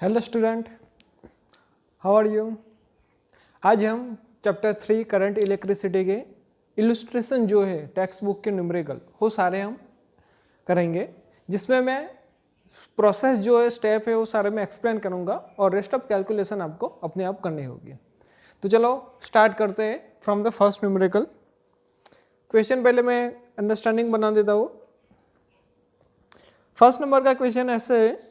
Hello student, how are you. आज हम chapter 3 current electricity के इलस्ट्रेशन जो है टेक्स्ट बुक के न्यूमेरिकल वो सारे हम करेंगे, जिसमें मैं प्रोसेस जो है स्टेप है वो सारे मैं एक्सप्लेन करूंगा और रेस्ट ऑफ कैलकुलेशन आपको अपने आप करनी होगी। तो चलो स्टार्ट करते हैं from the first numerical question. पहले मैं अंडरस्टैंडिंग बना देता हूँ। फर्स्ट नंबर का क्वेश्चन ऐसे है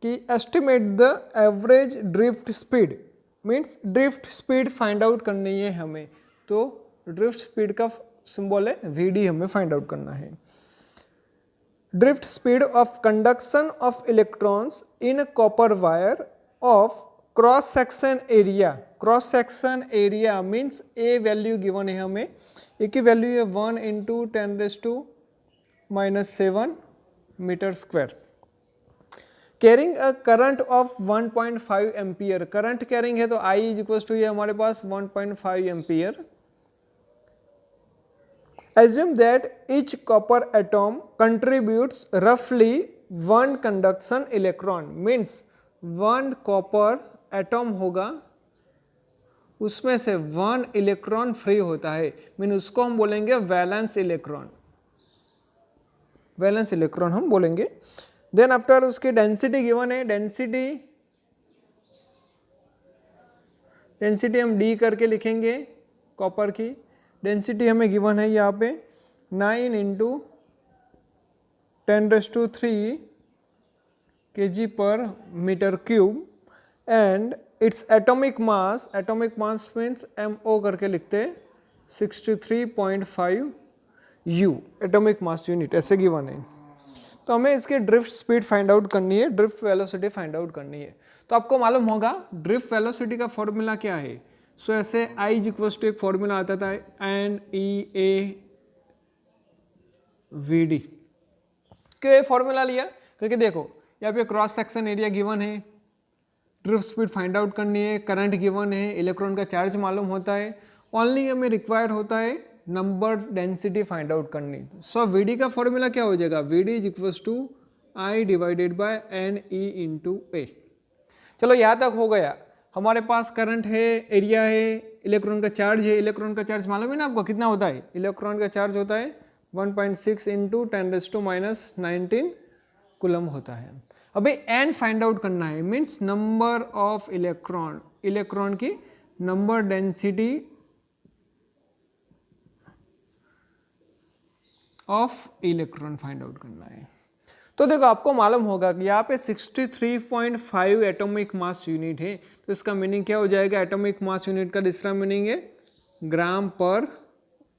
कि estimate the average drift speed, means drift speed find out करनी है हमें। तो ड्रिफ्ट स्पीड का सिंबल है वीडी, हमें फाइंड आउट करना है। Drift speed of conduction of electrons in copper wire of cross section area. Cross section area means A value given है हमें, ए की वैल्यू है 1 × 10⁻⁻7 metre square. Carrying a current of 1.5 ampere, current carrying है तो I is equal to ये हमारे पास 1.5 ampere. Assume that each copper atom contributes रफली 1 conduction electron, means 1 copper atom होगा, उसमें से 1 इलेक्ट्रॉन फ्री होता है, मीन उसको हम बोलेंगे वैलेंस इलेक्ट्रॉन। वैलेंस इलेक्ट्रॉन हम बोलेंगे। देन आफ्टर उसकी डेंसिटी गिवन है, डेंसिटी हम डी करके लिखेंगे। कॉपर की डेंसिटी हमें गिवन है यहाँ पे 9 × 10⁻³ kg/m³ and its atomic mass, atomic mass means MO करके लिखते हैं 63.5 U एटॉमिक मास यूनिट, ऐसे गिवन है। तो हमें इसके ड्रिफ्ट स्पीड फाइंड आउट करनी है, ड्रिफ्ट वेलोसिटी फाइंड आउट करनी है। तो आपको मालूम होगा ड्रिफ्ट वेलोसिटी का फॉर्मूला क्या है। सो ऐसे I इज इक्वल टू एक फॉर्मूला आता था NEAVD। क्यों ये फॉर्मूला लिया? क्योंकि देखो यहाँ पे क्रॉस सेक्शन एरिया गिवन है, ड्रिफ्ट स्पीड फाइंड आउट करनी है, करंट गिवन है, इलेक्ट्रॉन का चार्ज मालूम होता है, ओनली हमें रिक्वायर होता है नंबर डेंसिटी फाइंड आउट करनी। सो वीडी का फॉर्मूला क्या हो जाएगा, VD is equal to I divided by NE × A। चलो यहाँ तक हो गया। हमारे पास करंट है, एरिया है, इलेक्ट्रॉन का चार्ज है। इलेक्ट्रॉन का चार्ज मालूम है ना आपको कितना होता है? इलेक्ट्रॉन का चार्ज होता है 1.6 × 10⁻⁹ कूलम होता है। अभी n फाइंड आउट करना है, means number of electron, electron की number density of electron find out करना है। तो देखो आपको मालूम होगा कि यहाँ पे 63.5 एटॉमिक मास यूनिट है, तो इसका मीनिंग क्या हो जाएगा? एटॉमिक मास यूनिट का दूसरा मीनिंग है ग्राम पर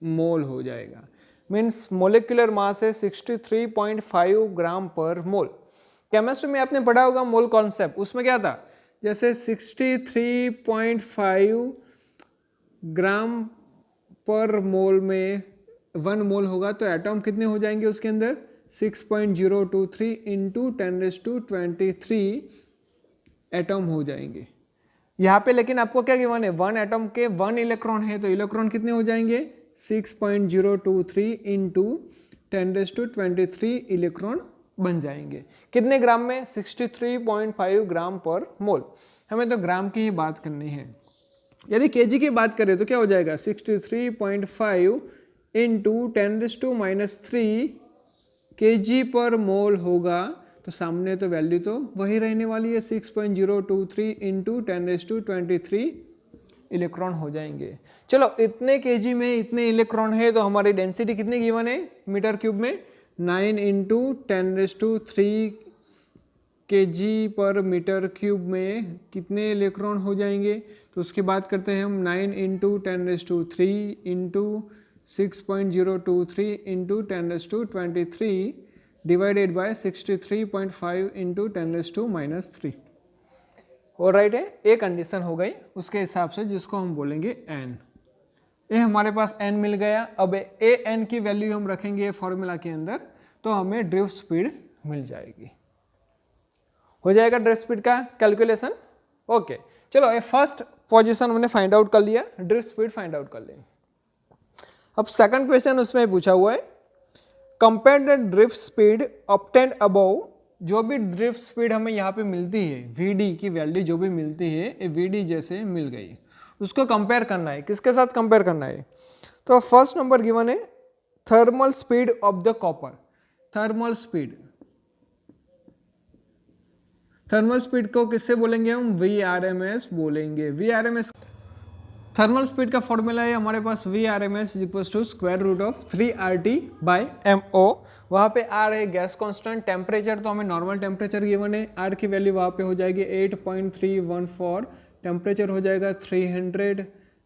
मोल हो जाएगा, मीन्स मोलिकुलर मास है 63.5 ग्राम पर मोल। केमिस्ट्री में आपने पढ़ा होगा मोल कॉन्सेप्ट, उसमें क्या था, जैसे 63.5 ग्राम पर मोल में 1 मोल होगा तो एटॉम कितने हो जाएंगे उसके अंदर? 6.023 × 10⁻23 एटॉम हो जाएंगे यहाँ पे। लेकिन आपको क्या गिवन है? 1 एटॉम के 1 इलेक्ट्रॉन है, तो इलेक्ट्रॉन कितने हो जाएंगे? 6.023 × 10⁻23 इलेक्ट्रॉन बन जाएंगे। कितने ग्राम में? 63.5 ग्राम पर मोल। हमें तो ग्राम की ही बात करनी है। यदि केजी की बात करें तो क्या हो जाएगा? 63.5 × 10⁻³ kg/mol होगा, तो सामने तो वैल्यू तो वही रहने वाली है, 6.023 × 10⁻23 इलेक्ट्रॉन हो जाएंगे। चलो इतने केजी में इतने इलेक्ट्रॉन है, तो हमारी डेंसिटी कितनी गिवन है मीटर क्यूब में? 9 × 10⁻³ kg/m³ में कितने इलेक्ट्रॉन हो जाएंगे? तो उसकी बात करते हैं हम। 9 × 10⁻³ × 6.023 × 10⁻23 डिवाइडेड बाय 63.5 × 10⁻³ और राइट है। ए कंडीशन हो गई उसके हिसाब से, जिसको हम बोलेंगे n। ये हमारे पास n मिल गया। अब ए n की वैल्यू हम रखेंगे फॉर्मूला के अंदर, तो हमें ड्रिफ्ट स्पीड मिल जाएगी। हो जाएगा ड्रिफ्ट स्पीड का कैलकुलेशन। ओके, चलो ये फर्स्ट पोजीशन हमने फाइंड आउट कर लिया, ड्रिफ्ट स्पीड फाइंड आउट कर लें। अब सेकंड क्वेश्चन उसमें पूछा हुआ है, compare the drift speed obtained above जो भी ड्रिफ्ट स्पीड हमें यहाँ पे मिलती है, वीडी की वैल्यू जो भी मिलती है, ये वीडी जैसे मिल गई, उसको कंपेयर करना है। किसके साथ कंपेयर करना है? तो फर्स्ट नंबर गिवन है thermal speed of the copper. Thermal speed, thermal speed को किससे बोलेंगे हम? VRMS बोलेंगे। VRMS थर्मल स्पीड का फॉर्मूला है हमारे पास VRMS equals to square root of 3RT/MO। वहाँ पे R है गैस कांस्टेंट, टेम्परेचर तो हमें नॉर्मल टेम्परेचर गिवन है, R की वैल्यू वहाँ पे हो जाएगी 8.314, टेम्परेचर हो जाएगा 300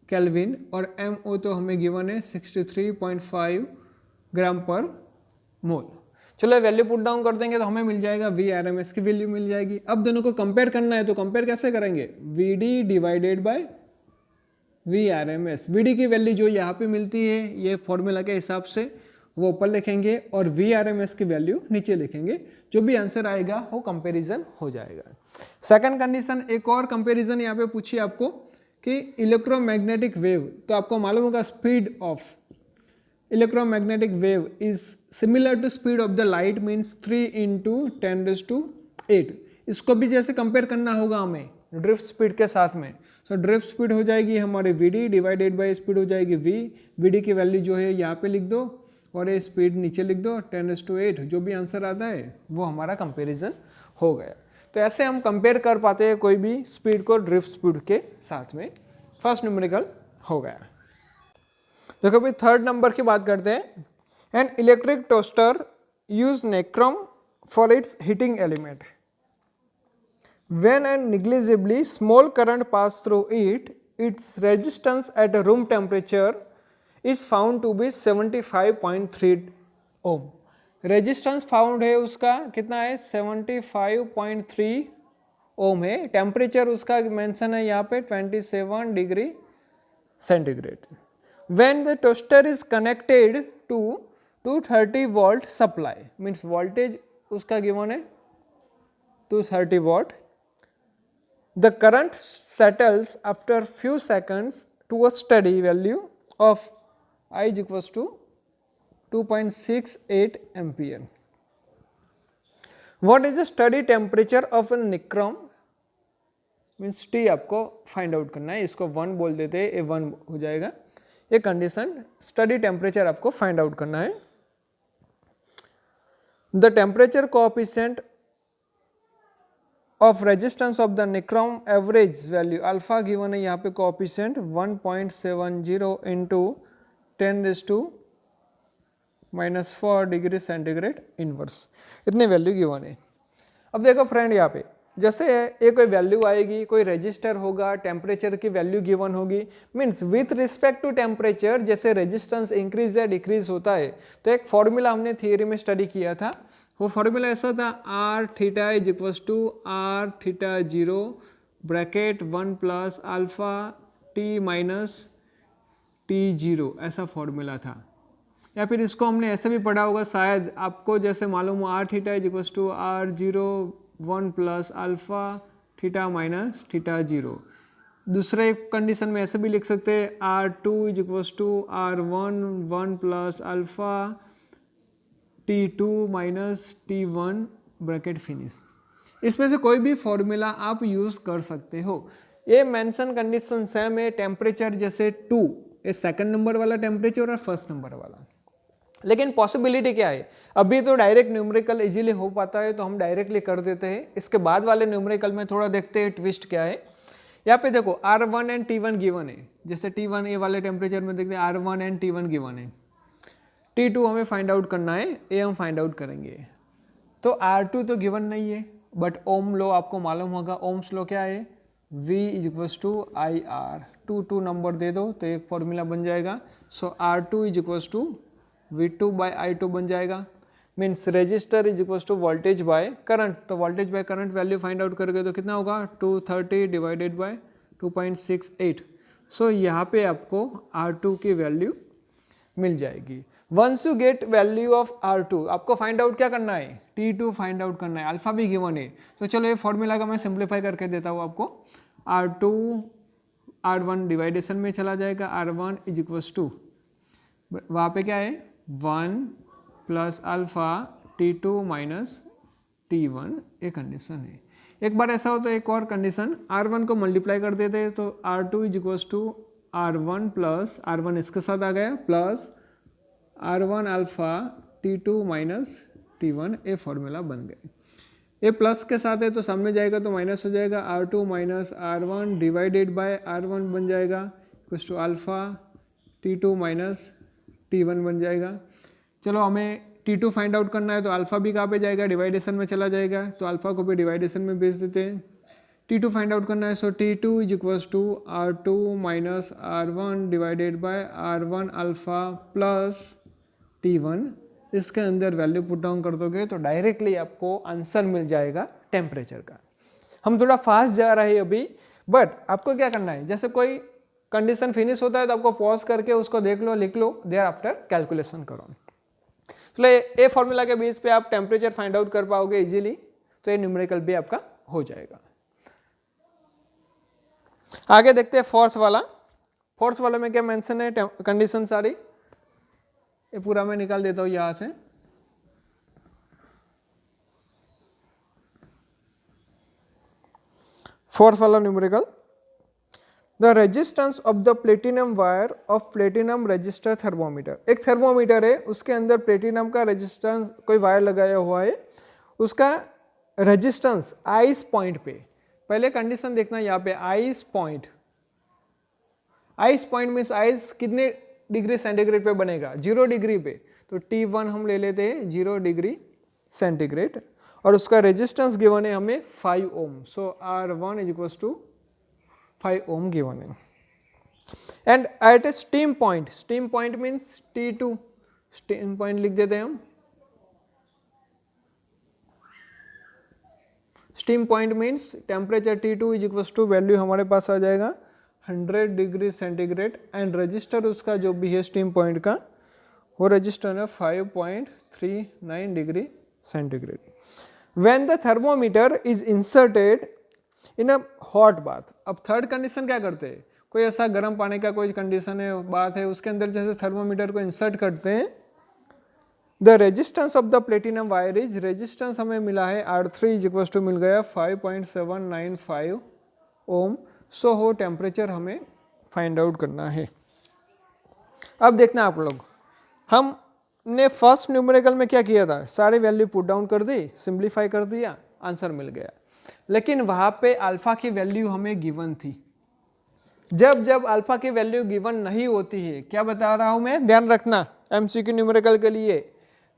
केल्विन, और MO तो हमें गिवन है 63.5 ग्राम पर मोल। चलो वैल्यू पुट डाउन कर देंगे तो हमें मिल जाएगा VRMS की वैल्यू मिल जाएगी। अब दोनों को कंपेयर करना है, तो कंपेयर कैसे करेंगे? VD divided by VRMS। VD की वैल्यू जो यहाँ पे मिलती है ये फॉर्मूला के हिसाब से वो ऊपर लिखेंगे और VRMS की वैल्यू नीचे लिखेंगे, जो भी आंसर आएगा वो कंपैरिजन हो जाएगा। सेकंड कंडीशन, एक और कंपैरिजन यहाँ पे पूछी आपको कि इलेक्ट्रोमैग्नेटिक वेव, तो आपको मालूम होगा speed of electromagnetic wave is similar to speed of the light, means 3 × 10⁸। इसको भी जैसे कंपेयर करना होगा हमें ड्रिफ्ट स्पीड के साथ में। सो ड्रिफ्ट स्पीड हो जाएगी हमारी VD डिवाइडेड बाय स्पीड हो जाएगी V। VD की वैल्यू जो है यहाँ पे लिख दो और ये स्पीड नीचे लिख दो 10⁸। जो भी आंसर आता है वो हमारा कंपैरिजन हो गया। तो ऐसे हम कंपेयर कर पाते हैं कोई भी स्पीड को ड्रिफ्ट स्पीड के साथ में। फर्स्ट न्यूमेरिकल हो गया। देखो भाई थर्ड नंबर की बात करते हैं। An electric toaster use nichrome for its heating element. When a negligibly small current pass through it, its resistance at room temperature is found to be 75.3 ohm. Resistance found है उसका कितना है? 75.3 ओम है। Temperature उसका मेंशन है यहाँ पे 27 degree centigrade. When the toaster is connected to 230 volt supply, means voltage उसका गिवन है 230 watt. The current settles after few seconds to a steady value of I is equals to 2.68 ampere. What is the steady temperature of a nichrome? Means T आपको find out करना है, इसको 1 बोल देते हैं, ये 1 हो जाएगा। ये कंडीशन स्टडी टेम्परेचर आपको फाइंड आउट करना है। The temperature coefficient of resistance of the nichrome average value alpha given है यहाँ पे coefficient 1.70 into 10⁻⁻4 degree centigrade inverse, इतनी वैल्यू गिवन है। अब देखो फ्रेंड यहाँ पे जैसे ये कोई वैल्यू आएगी, कोई रजिस्टर होगा, टेम्परेचर की वैल्यू गिवन होगी, means with respect to temperature जैसे रेजिस्टेंस इंक्रीज या डिक्रीज होता है। तो एक फॉर्मूला हमने थियरी में स्टडी किया था, वो फॉर्मूला ऐसा था R θ is equals to R θ0 bracket 1 plus alpha T minus T0, ऐसा फॉर्मूला था। या फिर इसको हमने ऐसे भी पढ़ा होगा शायद, आपको जैसे मालूम हो R θ is equals to R0 1 plus alpha theta minus θ0। दूसरे कंडीशन में ऐसे भी लिख सकते हैं R2 is equals to R1 1 plus alpha T2 minus T1 bracket finish. इसमें से कोई भी फॉर्मूला आप यूज कर सकते हो। ये मेंशन कंडीशन सेम है, टेम्परेचर जैसे 2, ये सेकंड नंबर वाला टेम्परेचर और फर्स्ट नंबर वाला। लेकिन पॉसिबिलिटी क्या है, अभी तो डायरेक्ट न्यूमेरिकल इजीली हो पाता है तो हम डायरेक्टली कर देते हैं। इसके बाद वाले न्यूमेरिकल में थोड़ा देखते हैं ट्विस्ट क्या है। यहाँ पे देखो R1 एंड T1 गिवन है, जैसे T1 ए वाले टेम्परेचर में देखते हैं R1 एंड T1 गिवन है, T2 हमें फाइंड आउट करना है, ये हम फाइंड आउट करेंगे। तो R2 तो गिवन नहीं है, बट ओम लो आपको मालूम होगा, ओम्स लो क्या है? V is equals to IR, 2 नंबर दे दो तो एक फॉर्मूला बन जाएगा। सो R2 is equals to V2/I2 बन जाएगा, means resistor is equals to voltage by current. तो voltage by current value find out करोगे तो कितना होगा? 230 डिवाइडेड बाय 2.68। सो यहाँ पे आपको R2 की वैल्यू मिल जाएगी। Once you get value of R2 आपको फाइंड आउट क्या करना है? T2 फाइंड आउट करना है, अल्फा भी गिवन है। तो चलो ये फॉर्मूला का मैं सिंप्लीफाई करके देता हूँ आपको। R2 R1 डिवाइडेशन में चला जाएगा, R1 इज इक्वल्स टू वहाँ पे क्या है 1 plus alpha T2 minus T1 ये कंडीशन है। एक बार ऐसा हो तो एक और कंडीशन, R1 को मल्टीप्लाई कर देते हैं तो R2 is equals to R1 plus R1 इसके साथ आ गया plus R1 alpha T2 minus T1, ये फॉर्मूला बन गए। ये प्लस के साथ है तो सामने जाएगा तो माइनस हो जाएगा, R2 minus R1 divided by R1 बन जाएगा equals to alpha T2 minus T1 बन जाएगा। चलो हमें T2 फाइंड आउट करना है तो अल्फा भी कहाँ पे जाएगा, डिवाइडेशन में चला जाएगा, तो अल्फा को भी डिवाइडेशन में भेज देते हैं। T2 फाइंड आउट करना है so T2 is equals to R2 minus R1 divided by R1 alpha plus T1। इसके अंदर वैल्यू पुट डाउन कर दोगे तो डायरेक्टली आपको आंसर मिल जाएगा टेम्परेचर का। हम थोड़ा फास्ट जा रहे हैं अभी, बट आपको क्या करना है, जैसे कोई कंडीशन फिनिश होता है तो आपको पॉज करके उसको देख लो, लिख लो, देयर आफ्टर कैलकुलेशन करो। तो ये फॉर्मूला के बेस पे आप टेम्परेचर फाइंड आउट कर पाओगे इजीली, तो ये न्यूमेरिकल भी आपका हो जाएगा। आगे देखते हैं फोर्थ वाला। फोर्थ वाले में क्या मेंशन है, कंडीशन सारी, ये पूरा मैं निकाल देता हूं यहां से। फोर्थ वाला numerical, the resistance of the platinum wire of platinum register thermometer. एक थर्मोमीटर है, उसके अंदर प्लेटिनम का रेजिस्टेंस कोई वायर लगाया हुआ है, उसका रेजिस्टेंस आइस पॉइंट पे, पहले कंडीशन देखना यहाँ पे, ice point, ice point means ice कितने डिग्री सेंटीग्रेड पे बनेगा, 0 डिग्री पे, तो T1 हम ले लेते हैं 0 डिग्री सेंटीग्रेड, और उसका रेजिस्टेंस गिवन है हमें 5 ohm, so R1 is equals to 5 ohm given है। And at a steam point, steam point means T2, steam point लिख देते हैं हम, steam point means temperature T2 is equals to, value हमारे पास आ जाएगा 100 डिग्री सेंटीग्रेड, एंड रजिस्टर उसका जो भी है स्टीम पॉइंट का, वो रजिस्टर है 5.39 degree centigrade. When the thermometer is inserted in a hot bath, अब थर्ड कंडीशन क्या करते हैं, कोई ऐसा गर्म पानी का कोई कंडीशन है, बात है, उसके अंदर जैसे थर्मोमीटर को इंसर्ट करते हैं, the resistance of the platinum wire is, resistance हमें मिला है R3 इज इक्वल टू मिल गया 5.795 ओम, सो हो टेम्परेचर हमें फाइंड आउट करना है। अब देखना आप लोग, हमने फर्स्ट न्यूमेरिकल में क्या किया था, सारे वैल्यू पुट डाउन कर दी, सिंप्लीफाई कर दिया, आंसर मिल गया, लेकिन वहां पे अल्फा की वैल्यू हमें गिवन थी। जब जब अल्फा की वैल्यू गिवन नहीं होती है, क्या बता रहा हूं मैं, ध्यान रखना एमसीक्यू न्यूमेरिकल के लिए,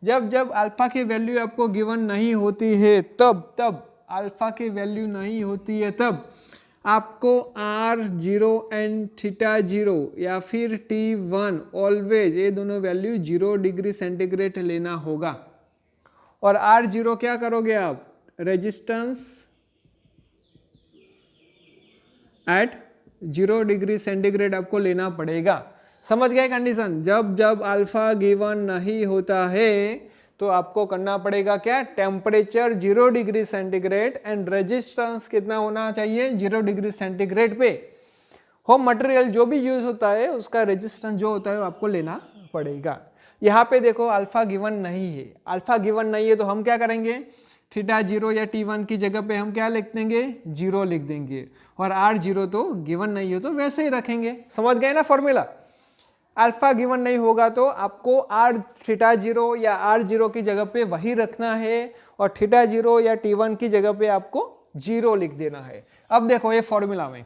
जब जब अल्फा की वैल्यू आपको गिवन नहीं होती है, तब अल्फा की वैल्यू नहीं होती है, तब आपको R0 एंड θ0 या फिर T1 ऑलवेज, ये दोनों वैल्यू 0 डिग्री सेंटीग्रेड लेना होगा। और R0 क्या करोगे आप, रेजिस्टेंस एट 0 डिग्री सेंटीग्रेड आपको लेना पड़ेगा। समझ गए कंडीशन, जब जब अल्फा गिवन नहीं होता है तो आपको करना पड़ेगा क्या, temperature 0 degree centigrade and resistance कितना होना चाहिए, 0 डिग्री सेंटीग्रेड पे। होम मटेरियल जो भी यूज होता है उसका रेजिस्टेंस जो होता है वो आपको लेना पड़ेगा। यहाँ पे देखो अल्फा गिवन नहीं है, अल्फा गिवन नहीं है तो हम क्या करेंगे, θ0 या T1 की जगह पे हम क्या लिख देंगे, 0 लिख देंगे, और R0 तो गिवन नहीं हो तो वैसे ही रखेंगे। समझ गए ना फॉर्मूला, अल्फा गिवन नहीं होगा तो आपको θ0 या R0 की जगह पे वही रखना है, और θ0 या T1 की जगह पे आपको 0 लिख देना है। अब देखो ये फॉर्मूला में,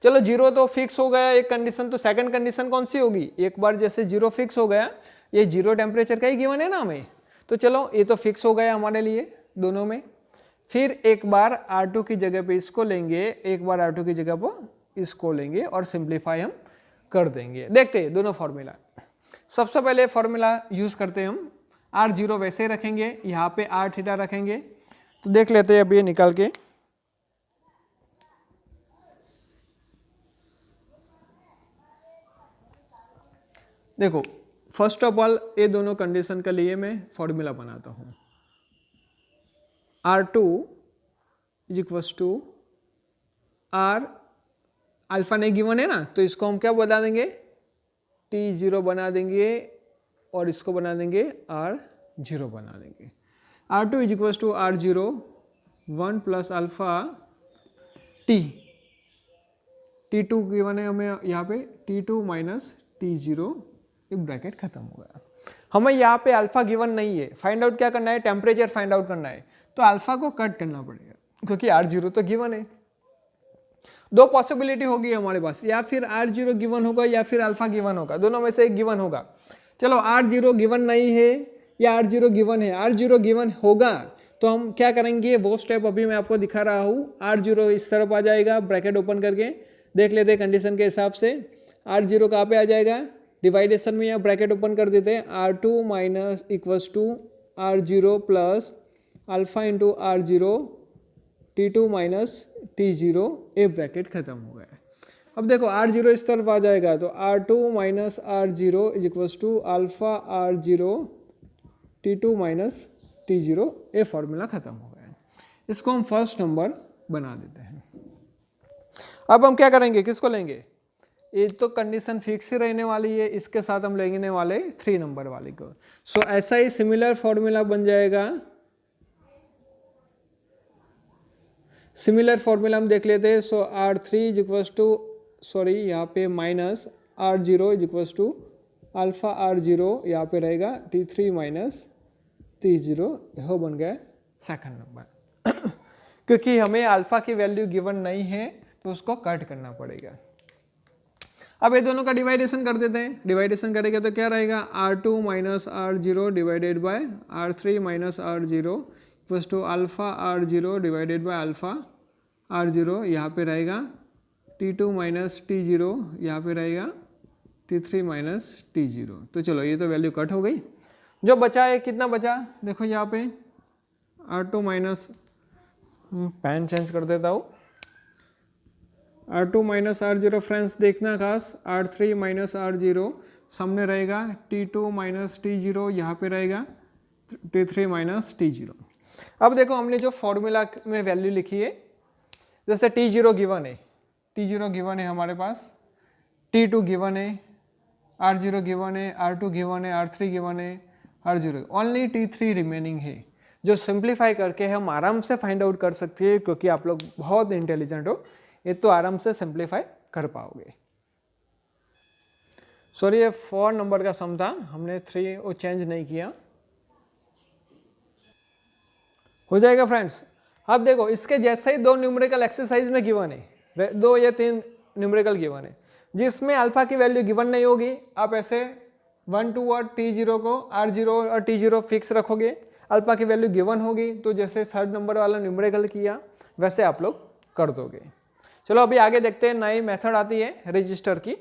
चलो 0 तो फिक्स हो गया एक कंडीशन, तो सेकंड कंडीशन कौन सी होगी, एक बार जैसे 0 फिक्स हो गया, ये 0 टेम्परेचर का ही गिवन है ना हमें, तो चलो ये तो फिक्स हो गया हमारे लिए दोनों में। फिर एक बार R2 की जगह पे इसको लेंगे, एक बार R2 की जगह पर इसको लेंगे, और सिंप्लीफाई हम कर देंगे। देखते हैं दोनों फॉर्मूला। सबसे पहले फॉर्मूला यूज करते हैं हम, R0 वैसे रखेंगे, यहाँ पे Rθ रखेंगे, तो देख लेते हैं अब ये निकाल के। देखो फर्स्ट ऑफ ऑल ये दोनों कंडीशन के लिए मैं फॉर्मूला बनाता हूँ, R2 is equals to R, alpha नहीं गिवन है ना, तो इसको हम क्या बना देंगे, T0 बना देंगे, और इसको बना देंगे R0 बना देंगे। R2 is equal to R0 1 plus alpha T, T2 given है हमें यहाँ पे, T2 माइनस T0, एक ब्रैकेट खत्म हो गया। हमें यहाँ पे अल्फा गिवन नहीं है, फाइंड आउट क्या करना है, टेम्परेचर फाइंड आउट करना है, तो अल्फा को कट करना पड़ेगा क्योंकि R0 तो गिवन है। दो पॉसिबिलिटी होगी हमारे पास, या फिर R0 गिवन होगा या फिर अल्फा गिवन होगा, दोनों में से एक गिवन होगा। चलो R0 गिवन नहीं है या R0 गिवन है, R0 गिवन होगा तो हम क्या करेंगे, वो स्टेप अभी मैं आपको दिखा रहा हूँ। R0 इस तरफ आ जाएगा, ब्रैकेट ओपन करके देख लेते हैं कंडीशन के हिसाब से। R0 कहाँ पे आ जाएगा, डिवाइडेशन में या ब्रैकेट ओपन कर देते हैं, R2 minus equals to R0 plus alpha into R0 T2 minus T0, ए ब्रैकेट खत्म हो गया। अब देखो R0 इस तरफ आ जाएगा तो R2 minus R0 is equals to alpha R0 T2 minus T0, ए फॉर्मूला खत्म हो गया। इसको हम फर्स्ट नंबर बना देते हैं। अब हम क्या करेंगे, किसको लेंगे, ये तो कंडीशन फिक्स ही रहने वाली है, इसके साथ हम लेने वाले 3 नंबर वाले को। सो ऐसा ही सिमिलर फॉर्मूला बन जाएगा। सिमिलर फॉर्मूला हम देख लेते हैं। So R3 is equals to, sorry यहाँ पे minus R0 is equals to alpha R0, यहाँ पे रहेगा T3 माइनस T0, यह बन गया सेकंड नंबर। क्योंकि हमें अल्फा की वैल्यू गिवन नहीं है तो उसको कट करना पड़ेगा। अब ये दोनों का डिवाइडेशन कर देते हैं। डिवाइडेशन करेंगे तो क्या रहेगा, R2 minus R0 divided by R3 minus R0 equals to alpha R0 divided by alpha R0, यहाँ पे रहेगा T2 माइनस T0, यहाँ पे रहेगा T3 माइनस T0। तो चलो ये तो वैल्यू कट हो गई। जो बचा है, कितना बचा देखो यहाँ पे, R2 माइनस, पेन चेंज कर देता हूँ, R2 माइनस R0 फ्रेंड्स देखना खास, R3 माइनस R0 सामने रहेगा T2 माइनस T0, यहाँ पे रहेगा T3 माइनस T0। अब देखो हमने जो फॉर्मूला में वैल्यू लिखी है, जैसे T0 गिवन है, T0 गिवन है हमारे पास, T2 गिवन है, R0 गिवन है, R2 गिवन है, R3 गिवन है, R0, ओनली T3 रिमेनिंग है, जो सिंप्लीफाई करके हम आराम से फाइंड आउट कर सकते हैं। क्योंकि आप लोग बहुत इंटेलिजेंट हो, ये तो आराम से सिंप्लीफाई कर पाओगे। सॉरी ये 4 नंबर का सम था, हमने 3 वो चेंज नहीं किया। हो जाएगा फ्रेंड्स। अब देखो इसके जैसे ही 2 न्यूमेरिकल एक्सरसाइज में गिवन है, 2 या 3 न्यूमेरिकल गिवन है, जिसमें अल्फा की वैल्यू गिवन नहीं होगी, आप ऐसे 1, 2 और T0 को, R0 और T0 फिक्स रखोगे, अल्फा की वैल्यू गिवन होगी तो जैसे 3rd नंबर वाला न्यूमेरिकल किया वैसे आप लोग कर दोगे। चलो अभी आगे देखते हैं, नई मेथड आती है रजिस्टर की।